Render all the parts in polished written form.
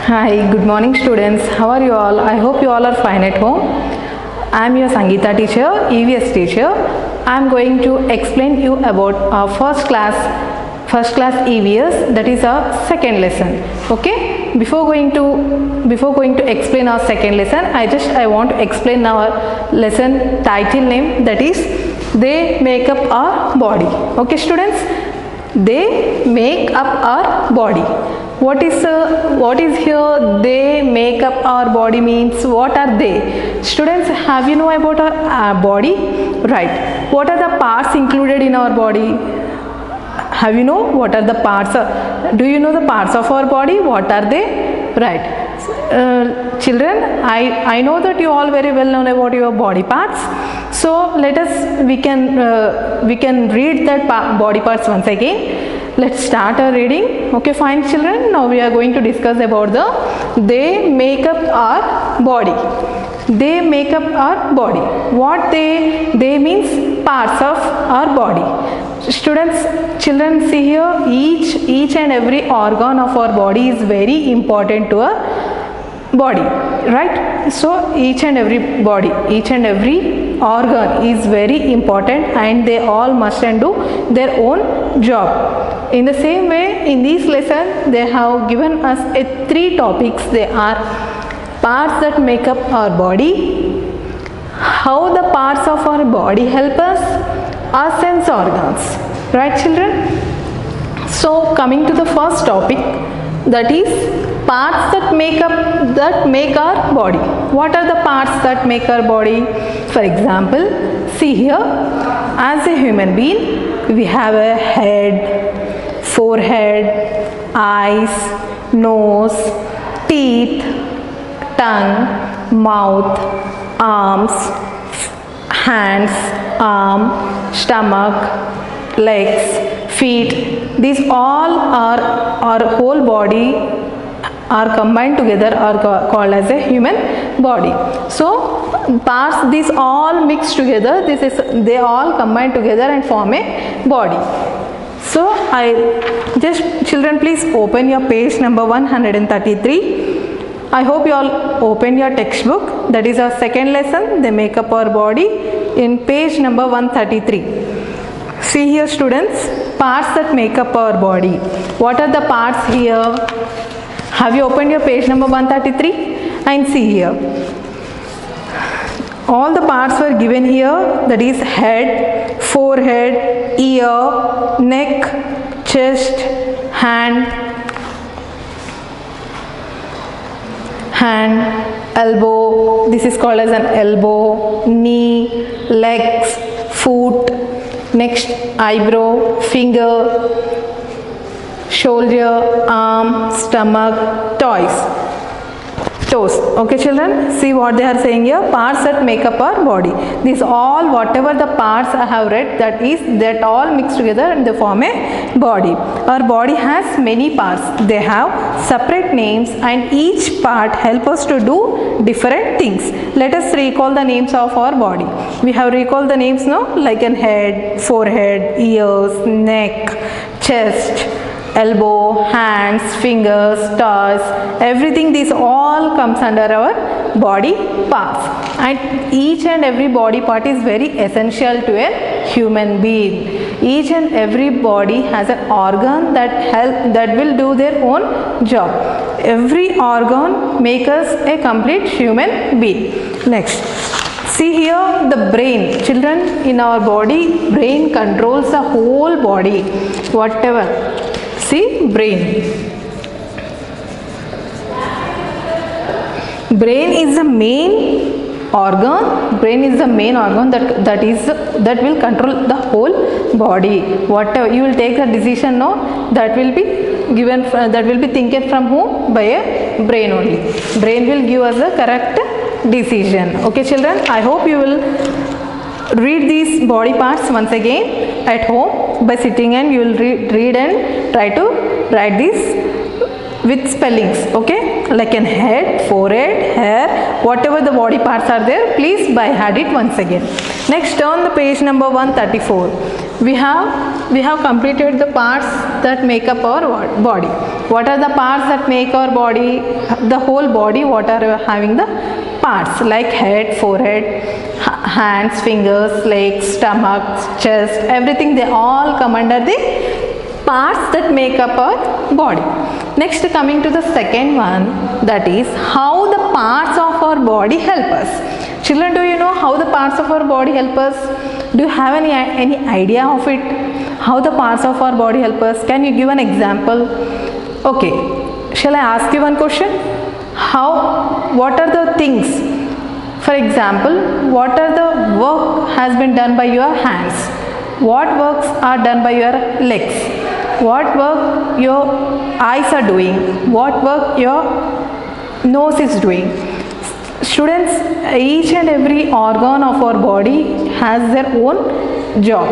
Hi, good morning students. How are you all? I hope you all are fine at home. I am your Sangeeta teacher, EVS teacher. I am going to explain you about our first class EVS, that is our second lesson. Okay? Before going to explain our second lesson, I want to explain our lesson title name, that is they make up our body. Okay students? They make up our body. What is here? They make up our body means what are they? Students, have you know about our body? Right. What are the parts included in our body? Have you know what are the parts? Do you know the parts of our body? What are they? Right. Children, I know that you all very well know about your body parts. So we can read that body parts once again. Let's start our reading. Okay, fine children. Now we are going to discuss about they make up our body. They make up our body. What they means parts of our body. Students, children, see here, each and every organ of our body is very important to our body, right? So each and every organ is very important and they all must do their own job. In the same way, in this lesson they have given us 3 topics. They are parts that make up our body, how the parts of our body help us, our sense organs, right children? So coming to the first topic, that is parts that make our body. What are the parts that make our body? For example, see here, as a human being we have a head, forehead, eyes, nose, teeth, tongue, mouth, arms, hands, arm, stomach, legs, feet. These all are our whole body are combined together are called as a human body. So parts, these all mix together, they all combine together and form a body. So children, please open your page number 133. I hope you all open your textbook, that is our second lesson, they make up our body, in page number 133. See here students, parts that make up our body. What are the parts here? Have you opened your page number 133? And see here, all the parts were given here, that is head, forehead, ear, neck, chest, hand, elbow, this is called as an elbow, knee, legs, foot, next eyebrow, finger, shoulder, arm, stomach, toes. Okay children, see what they are saying here, parts that make up our body. These all, whatever the parts I have read, that all mix together and they form a body. Our body has many parts. They have separate names and each part help us to do different things. Let us recall the names of our body. We have recalled the names now, like an head, forehead, ears, neck, chest, elbow, hands, fingers, toes, everything, this all comes under our body parts. And each and every body part is very essential to a human being. Each and every body has an organ that will do their own job. Every organ makes us a complete human being. Next, see here the brain. Children, in our body, brain controls the whole body, whatever. See, brain. Brain is the main organ. Brain is the main organ that will control the whole body. Whatever you will take a decision now, that will be thinking from whom? By a brain only. Brain will give us the correct decision. Okay children, I hope you will read these body parts once again at home by sitting, and you will read and try to write this with spellings. Okay, like an head, forehead, hair, whatever the body parts are there, please by heart it once again. Next, turn the page number 134. we have completed the parts that make up our body. What are the parts that make our body? The whole body, what are having the parts like head, forehead, hands, fingers, legs, stomach, chest, everything, they all come under the parts that make up our body. Next, coming to the second one, that is how the parts of our body help us. Children, do you know how the parts of our body help us? Do you have any idea of it? How the parts of our body help us? Can you give an example? Okay, shall I ask you one question? What are the things? For example, what are the work has been done by your hands? What works are done by your legs? What work your eyes are doing? What work your nose is doing? Students, each and every organ of our body has their own job.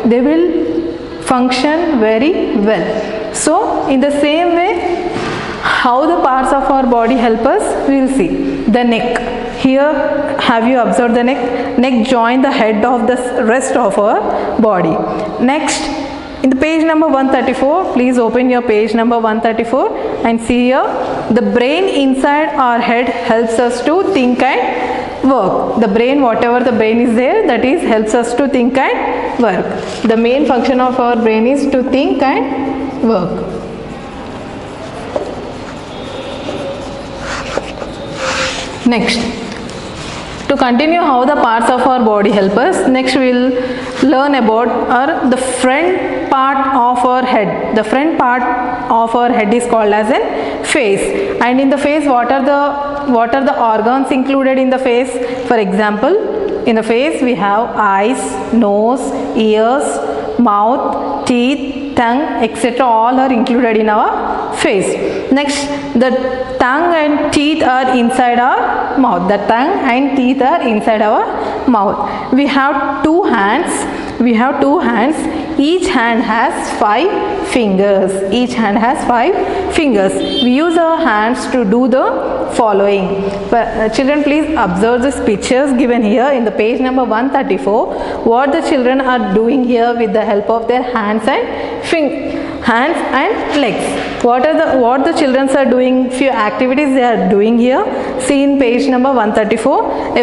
They will function very well. So, in the same way, how the parts of our body help us, we will see. The neck. Here, have you observed the neck? Neck join the head of the rest of our body. Next, in the page number 134, please open your page number 134 and see here, the brain inside our head helps us to think and work. The brain, whatever the brain is there, that is helps us to think and work. The main function of our brain is to think and work. Next, to continue how the parts of our body help us, next we will learn about the front part of our head. The front part of our head is called as a face. And in the face, what are the organs included in the face? For example, in the face we have eyes, nose, ears, mouth, teeth, tongue, etc. all are included in our face. Next, the tongue and teeth are inside our mouth. The tongue and teeth are inside our mouth. We have two hands. Each hand has 5 fingers. Each hand has 5 fingers. We use our hands to do the following. Children, please observe these pictures given here in the page number 134. What the children are doing here with the help of their hands and legs. What the children are doing? Few activities they are doing here. See in page number 134,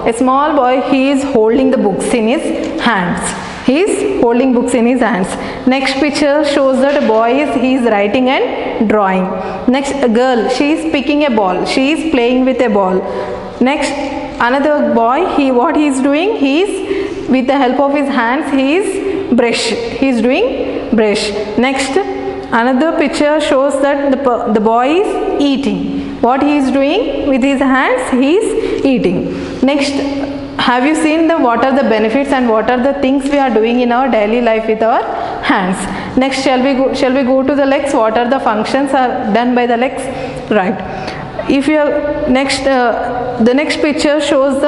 a small boy, he is holding the books in his hands. He is holding books in his hands. Next picture shows that a boy is writing and drawing. Next, a girl, she is picking a ball. She is playing with a ball. Next, another boy, what he is doing? He is, with the help of his hands, he is doing brush. Next, another picture shows that the boy is eating. What he is doing with his hands? He is eating. Next, have you seen what are the benefits and what are the things we are doing in our daily life with our hands? Next, shall we go to the legs? What are the functions are done by the legs? Right. If you are next, the next picture shows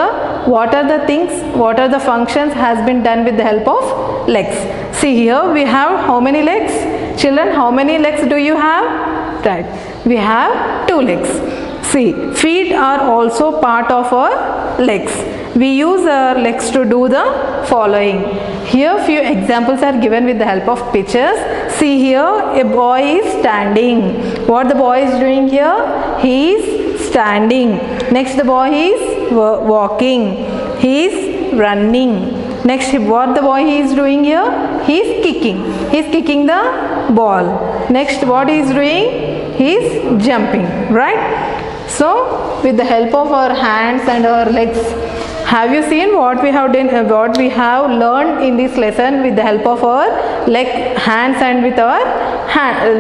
what are the functions has been done with the help of legs. See here, we have how many legs? Children, how many legs do you have? Right. We have 2 legs. See, feet are also part of our legs. We use our legs to do the following. Here few examples are given with the help of pictures. See here, a boy is standing. What the boy is doing here? He is standing. Next, the boy is walking. He is running. Next, what the boy is doing here? He is kicking. He is kicking the ball. Next, what he is doing? He is jumping. Right? So, with the help of our hands and our legs, have you seen what we have done, what we have learned in this lesson with the help of our hands and with our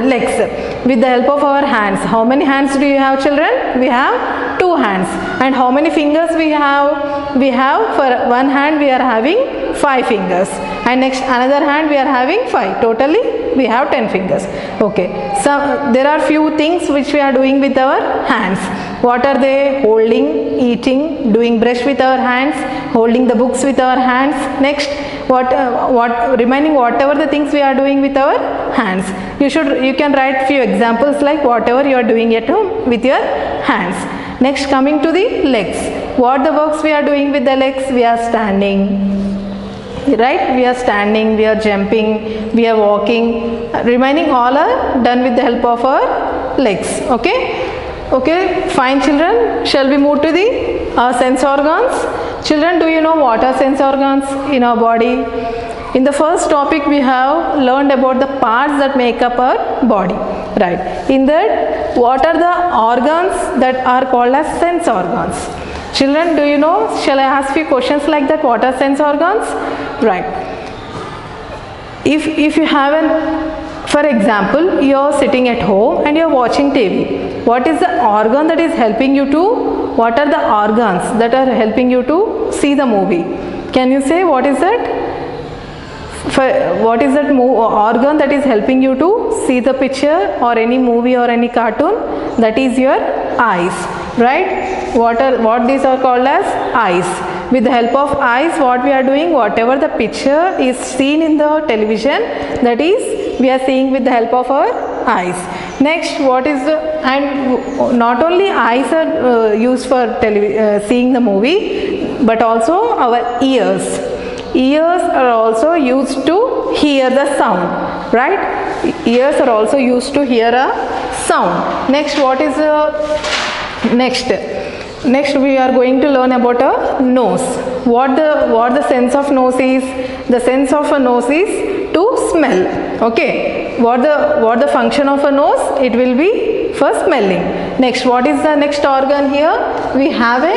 legs? With the help of our hands. How many hands do you have, children? We have 2 hands. And how many fingers we have? We have, for one hand we are having 5 fingers. And next another hand we are having 5. Totally we have 10 fingers. Okay. So there are few things which we are doing with our hands. What are they? Holding, eating, doing brush with our hands, holding the books with our hands. Next, remaining whatever the things we are doing with our hands. You can write few examples like whatever you are doing at home with your hands. Next, coming to the legs. What the works we are doing with the legs? We are standing. right? We are standing, we are jumping, we are walking, remaining all are done with the help of our legs. Okay, fine children, shall we move to the sense organs? Children, do you know what are sense organs in our body? In the first topic we have learned about the parts that make up our body, right? In that, what are the organs that are called as sense organs? Children, do you know? Shall I ask you questions like that? What are sense organs? Right. If you have for example, you are sitting at home and you are watching TV. What is the organ that is helping you to? What are the organs that are helping you to see the movie? Can you say what is that? What is that organ that is helping you to see the picture or any movie or any cartoon? That is your eyes, right? What these are called as eyes. With the help of eyes, what we are doing, whatever the picture is seen in the television, that is we are seeing with the help of our eyes. Next, what is the, and not only eyes are used for seeing the movie, but also our ears. Ears are also used to hear the sound, right? Ears are also used to hear a sound. Next, what is the next we are going to learn about a nose. What the sense of nose is? The sense of a nose is to smell. Okay, what the function of a nose? It will be for smelling. Next, what is the next organ here? We have a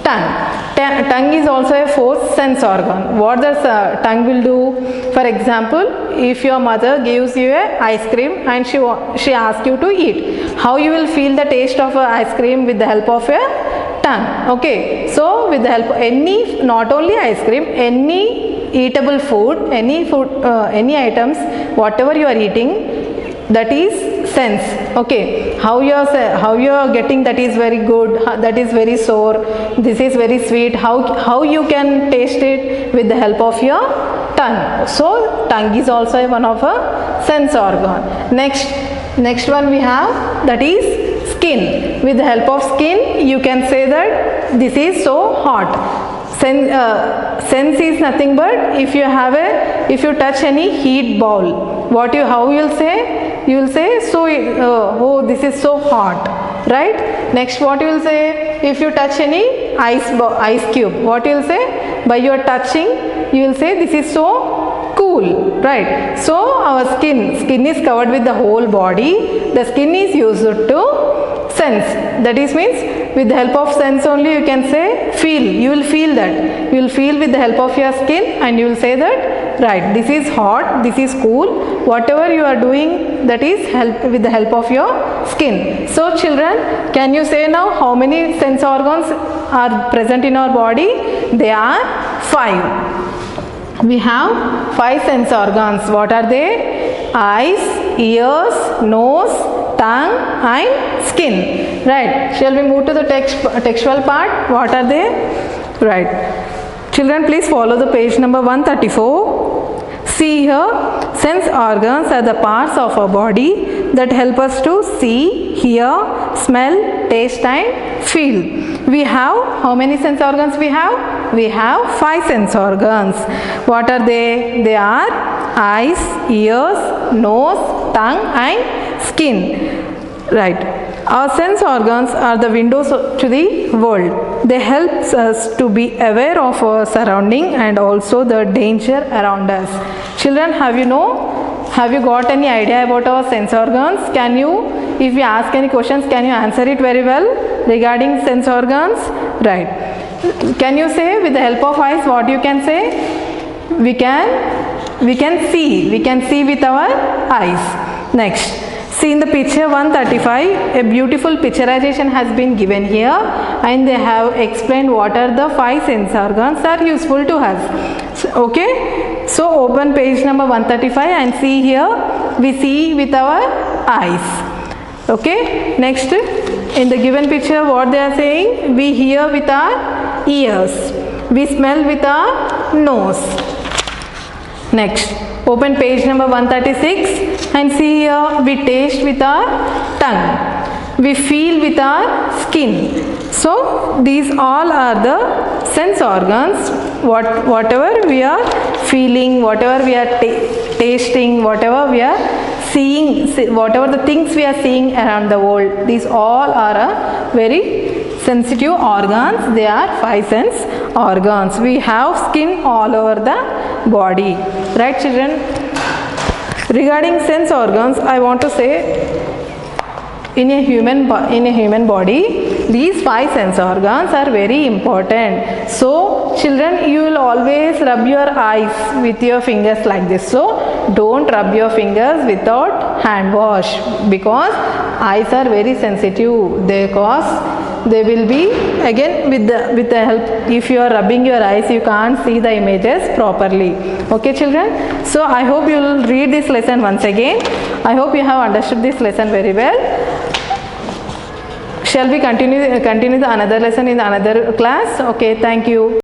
tongue. Tongue is also a fourth sense organ. What does tongue will do? For example, if your mother gives you a ice cream and she asks you to eat, how you will feel the taste of a ice cream? With the help of a tongue. Okay, so with the help of not only ice cream, any eatable food, any items, whatever you are eating, that is sense. Okay, how you are getting that is very good, that is very sour, this is very sweet, how you can taste it? With the help of your tongue. So tongue is also one of a sense organ. Next one we have, that is skin. With the help of skin, you can say that this is so hot. Sense is nothing but if you touch any heat ball, how you will say? You will say, so oh, this is so hot, right? Next, what you will say? If you touch any ice cube, what you will say? By your touching, you will say this is so cool, right? So our skin is covered with the whole body. The skin is used to sense. That is means with the help of sense only you can say feel. You will feel that. You will feel with the help of your skin and you will say that, right, this is hot, this is cool. Whatever you are doing, that is with the help of your skin. So children, can you say now how many sense organs are present in our body? They are 5. We have 5 sense organs. What are they? Eyes, ears, nose, tongue and skin. Right. Shall we move to the textual part? What are they? Right. Children, please follow the page number 134. See here, sense organs are the parts of our body that help us to see, hear, smell, taste and feel. We have, how many sense organs we have? We have 5 sense organs. What are they? They are eyes, ears, nose, tongue and skin. Right. Our sense organs are the windows to the world. They help us to be aware of our surrounding and also the danger around us. Children, have you got any idea about our sense organs? If we ask any questions, can you answer it very well regarding sense organs? Right. Can you say with the help of eyes what you can say? We can see with our eyes. Next. See in the picture 135, a beautiful picturization has been given here and they have explained what are the 5 sense organs are useful to us. Okay, so open page number 135 and see here, we see with our eyes. Okay, next in the given picture what they are saying, we hear with our ears, we smell with our nose. Next, open page number 136 and see here we taste with our tongue. we feel with our skin. So these all are the sense organs. Whatever we are feeling, whatever we are tasting, whatever we are seeing, whatever the things we are seeing around the world, these all are a very sensitive organs. They are 5 sense organs. We have skin all over the body, right children? Regarding sense organs, I want to say, in a human body, these 5 sense organs are very important. So children, you will always rub your eyes with your fingers like this. So don't rub your fingers without hand wash, because eyes are very sensitive. They will be, again, with the help, if you are rubbing your eyes, you can't see the images properly. Okay children, so I hope you will read this lesson once again. I hope you have understood this lesson very well. Shall we continue the another lesson in another class? Okay, thank you.